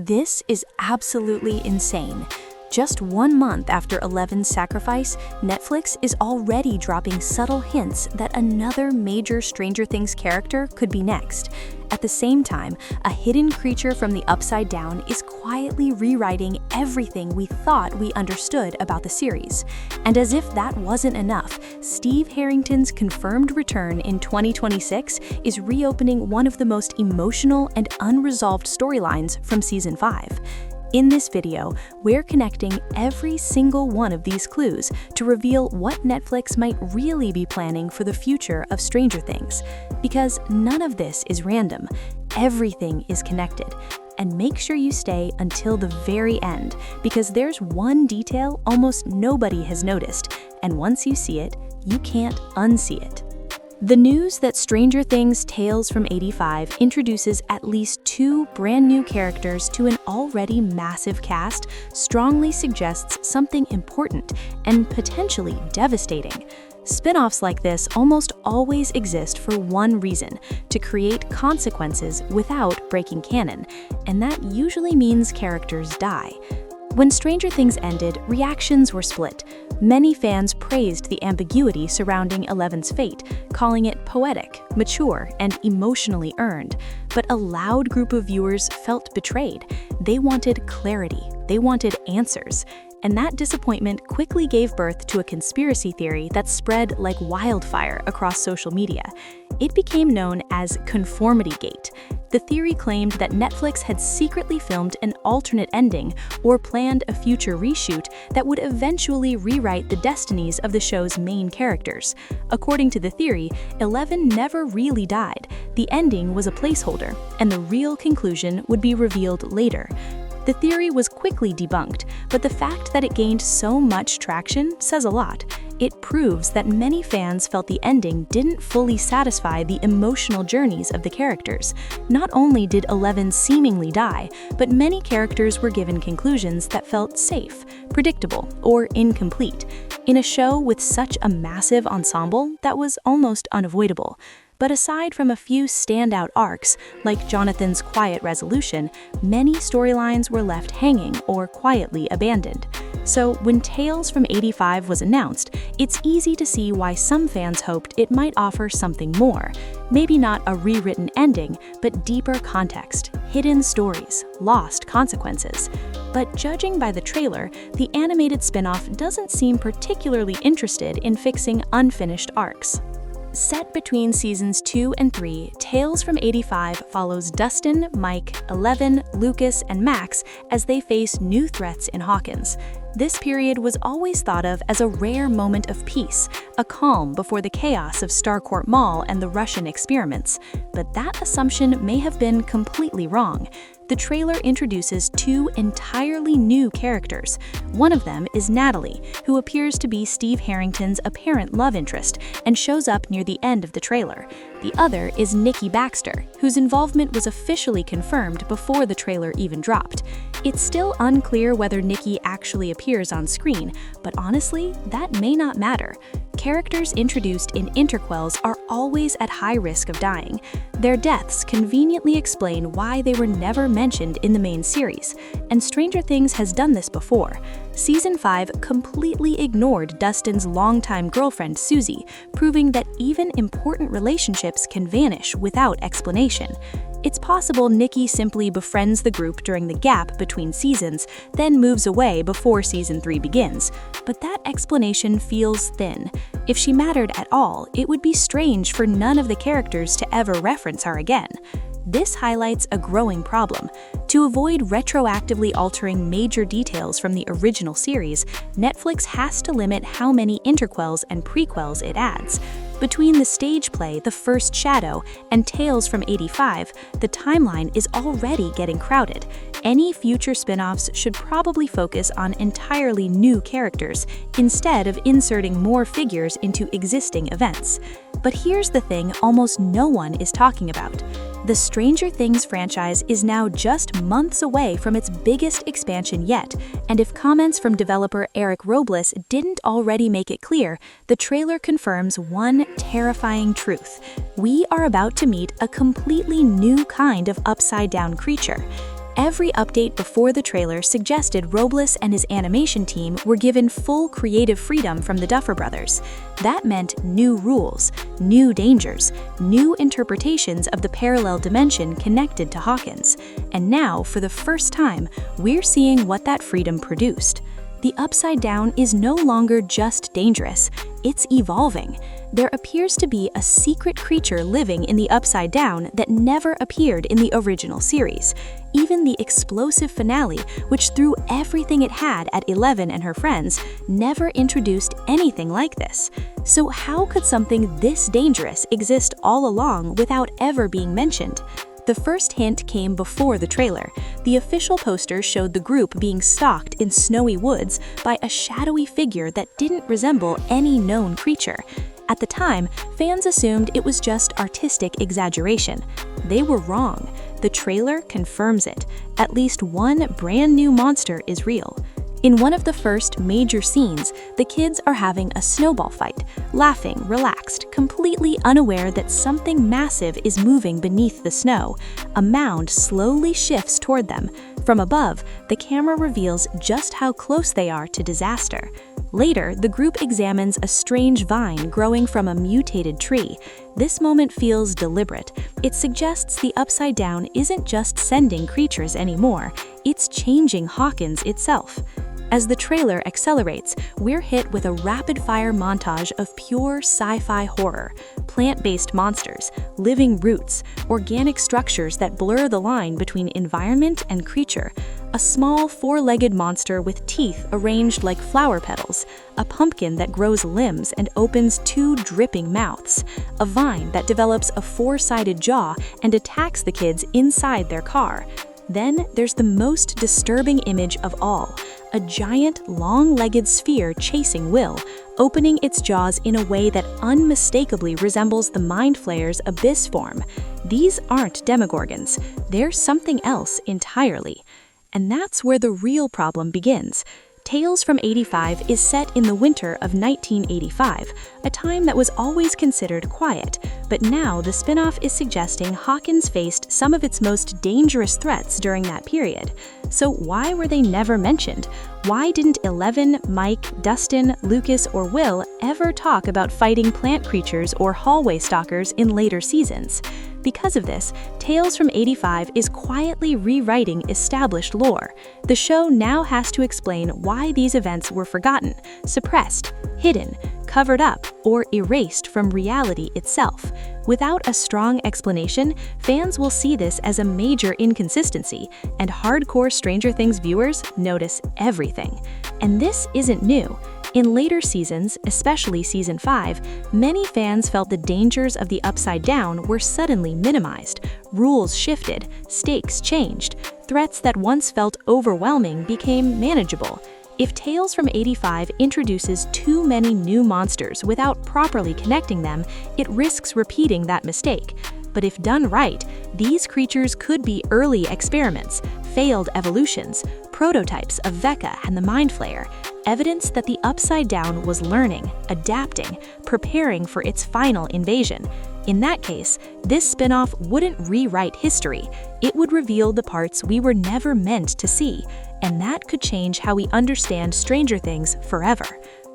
This is absolutely insane. Just 1 month after Eleven's sacrifice, Netflix is already dropping subtle hints that another major Stranger Things character could be next. At the same time, a hidden creature from the Upside Down is quietly rewriting everything we thought we understood about the series. And as if that wasn't enough, Steve Harrington's confirmed return in 2026 is reopening one of the most emotional and unresolved storylines from Season 5. In this video, we're connecting every single one of these clues to reveal what Netflix might really be planning for the future of Stranger Things. Because none of this is random, everything is connected. And make sure you stay until the very end, because there's one detail almost nobody has noticed, and once you see it, you can't unsee it. The news that Stranger Things Tales from 85 introduces at least 2 brand new characters to an already massive cast strongly suggests something important and potentially devastating. Spin-offs like this almost always exist for one reason: to create consequences without breaking canon, and that usually means characters die. When Stranger Things ended, reactions were split. Many fans praised the ambiguity surrounding Eleven's fate, calling it poetic, mature, and emotionally earned. But a loud group of viewers felt betrayed. They wanted clarity. They wanted answers. And that disappointment quickly gave birth to a conspiracy theory that spread like wildfire across social media. It became known as Conformity-gate. The theory claimed that Netflix had secretly filmed an alternate ending or planned a future reshoot that would eventually rewrite the destinies of the show's main characters. According to the theory, Eleven never really died. The ending was a placeholder, and the real conclusion would be revealed later. The theory was quickly debunked, but the fact that it gained so much traction says a lot. It proves that many fans felt the ending didn't fully satisfy the emotional journeys of the characters. Not only did Eleven seemingly die, but many characters were given conclusions that felt safe, predictable, or incomplete. In a show with such a massive ensemble, that was almost unavoidable. But aside from a few standout arcs, like Jonathan's quiet resolution, many storylines were left hanging or quietly abandoned. So when Tales from 85 was announced, it's easy to see why some fans hoped it might offer something more. Maybe not a rewritten ending, but deeper context, hidden stories, lost consequences. But judging by the trailer, the animated spin-off doesn't seem particularly interested in fixing unfinished arcs. Set between seasons 2 and 3, Tales from 85 follows Dustin, Mike, Eleven, Lucas, and Max as they face new threats in Hawkins. This period was always thought of as a rare moment of peace, a calm before the chaos of Starcourt Mall and the Russian experiments. But that assumption may have been completely wrong. The trailer introduces 2 entirely new characters. One of them is Natalie, who appears to be Steve Harrington's apparent love interest and shows up near the end of the trailer. The other is Nikki Baxter, whose involvement was officially confirmed before the trailer even dropped. It's still unclear whether Nikki actually appears on screen, but honestly, that may not matter. Characters introduced in interquels are always at high risk of dying. Their deaths conveniently explain why they were never mentioned in the main series, and Stranger Things has done this before. Season 5 completely ignored Dustin's longtime girlfriend Susie, proving that even important relationships can vanish without explanation. It's possible Nikki simply befriends the group during the gap between seasons, then moves away before Season 3 begins. But that explanation feels thin. If she mattered at all, it would be strange for none of the characters to ever reference her again. This highlights a growing problem. To avoid retroactively altering major details from the original series, Netflix has to limit how many interquels and prequels it adds. Between the stage play The First Shadow and Tales from 85, the timeline is already getting crowded. Any future spin-offs should probably focus on entirely new characters instead of inserting more figures into existing events. But here's the thing almost no one is talking about. The Stranger Things franchise is now just months away from its biggest expansion yet, and if comments from developer Eric Robles didn't already make it clear, the trailer confirms one terrifying truth. We are about to meet a completely new kind of upside-down creature. Every update before the trailer suggested Robles and his animation team were given full creative freedom from the Duffer Brothers. That meant new rules, new dangers, new interpretations of the parallel dimension connected to Hawkins. And now, for the first time, we're seeing what that freedom produced. The Upside Down is no longer just dangerous, it's evolving. There appears to be a secret creature living in the Upside Down that never appeared in the original series. Even the explosive finale, which threw everything it had at 11 and her friends, never introduced anything like this. So how could something this dangerous exist all along without ever being mentioned? The first hint came before the trailer. The official poster showed the group being stalked in snowy woods by a shadowy figure that didn't resemble any known creature. At the time, fans assumed it was just artistic exaggeration. They were wrong. The trailer confirms it. At least one brand new monster is real. In one of the first major scenes, the kids are having a snowball fight, laughing, relaxed, completely unaware that something massive is moving beneath the snow. A mound slowly shifts toward them. From above, the camera reveals just how close they are to disaster. Later, the group examines a strange vine growing from a mutated tree. This moment feels deliberate. It suggests the Upside Down isn't just sending creatures anymore, it's changing Hawkins itself. As the trailer accelerates, we're hit with a rapid-fire montage of pure sci-fi horror. Plant-based monsters, living roots, organic structures that blur the line between environment and creature. A small four-legged monster with teeth arranged like flower petals. A pumpkin that grows limbs and opens two dripping mouths. A vine that develops a four-sided jaw and attacks the kids inside their car. Then there's the most disturbing image of all, a giant, long-legged sphere chasing Will, opening its jaws in a way that unmistakably resembles the Mind Flayer's abyss form. These aren't demogorgons, they're something else entirely. And that's where the real problem begins. Tales from '85 is set in the winter of 1985, a time that was always considered quiet, but now the spin-off is suggesting Hawkins faced some of its most dangerous threats during that period. So why were they never mentioned? Why didn't 11, Mike, Dustin, Lucas, or Will ever talk about fighting plant creatures or hallway stalkers in later seasons? Because of this, Tales from '85 is quietly rewriting established lore. The show now has to explain why these events were forgotten, suppressed, hidden, covered up, or erased from reality itself. Without a strong explanation, fans will see this as a major inconsistency, and hardcore Stranger Things viewers notice everything. And this isn't new. In later seasons, especially season 5, many fans felt the dangers of the Upside Down were suddenly minimized. Rules shifted, stakes changed, threats that once felt overwhelming became manageable. If Tales from '85 introduces too many new monsters without properly connecting them, it risks repeating that mistake. But if done right, these creatures could be early experiments, failed evolutions, prototypes of Vecca and the Mind Flayer, evidence that the Upside Down was learning, adapting, preparing for its final invasion. In that case, this spin-off wouldn't rewrite history, it would reveal the parts we were never meant to see, and that could change how we understand Stranger Things forever.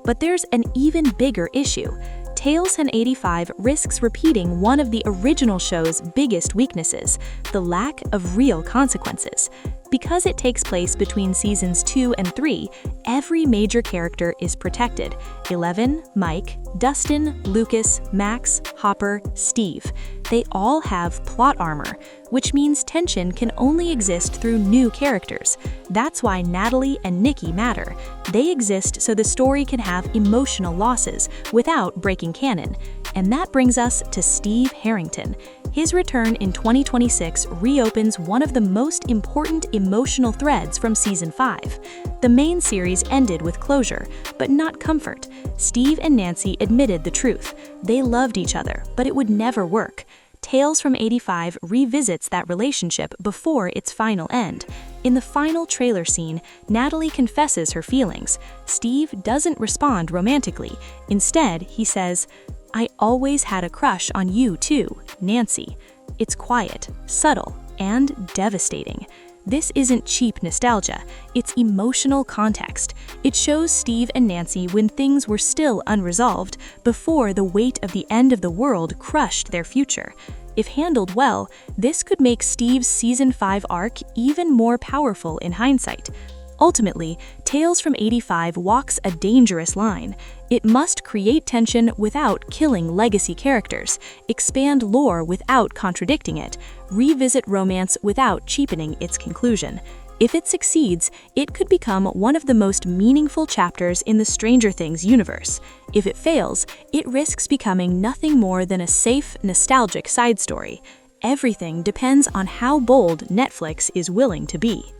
But there's an even bigger issue. Tales from '85 risks repeating one of the original show's biggest weaknesses, the lack of real consequences. Because it takes place between seasons 2 and 3, every major character is protected. 11, Mike, Dustin, Lucas, Max, Hopper, Steve. They all have plot armor, which means tension can only exist through new characters. That's why Natalie and Nikki matter. They exist so the story can have emotional losses without breaking canon. And that brings us to Steve Harrington. His return in 2026 reopens one of the most important emotional threads from season 5. The main series ended with closure, but not comfort. Steve and Nancy admitted the truth. They loved each other, but it would never work. Tales from '85 revisits that relationship before its final end. In the final trailer scene, Natalie confesses her feelings. Steve doesn't respond romantically. Instead, he says, "I always had a crush on you too, Nancy." It's quiet, subtle, and devastating. This isn't cheap nostalgia, it's emotional context. It shows Steve and Nancy when things were still unresolved, before the weight of the end of the world crushed their future. If handled well, this could make Steve's Season 5 arc even more powerful in hindsight. Ultimately, Tales from 85 walks a dangerous line. It must create tension without killing legacy characters, expand lore without contradicting it, revisit romance without cheapening its conclusion. If it succeeds, it could become one of the most meaningful chapters in the Stranger Things universe. If it fails, it risks becoming nothing more than a safe, nostalgic side story. Everything depends on how bold Netflix is willing to be.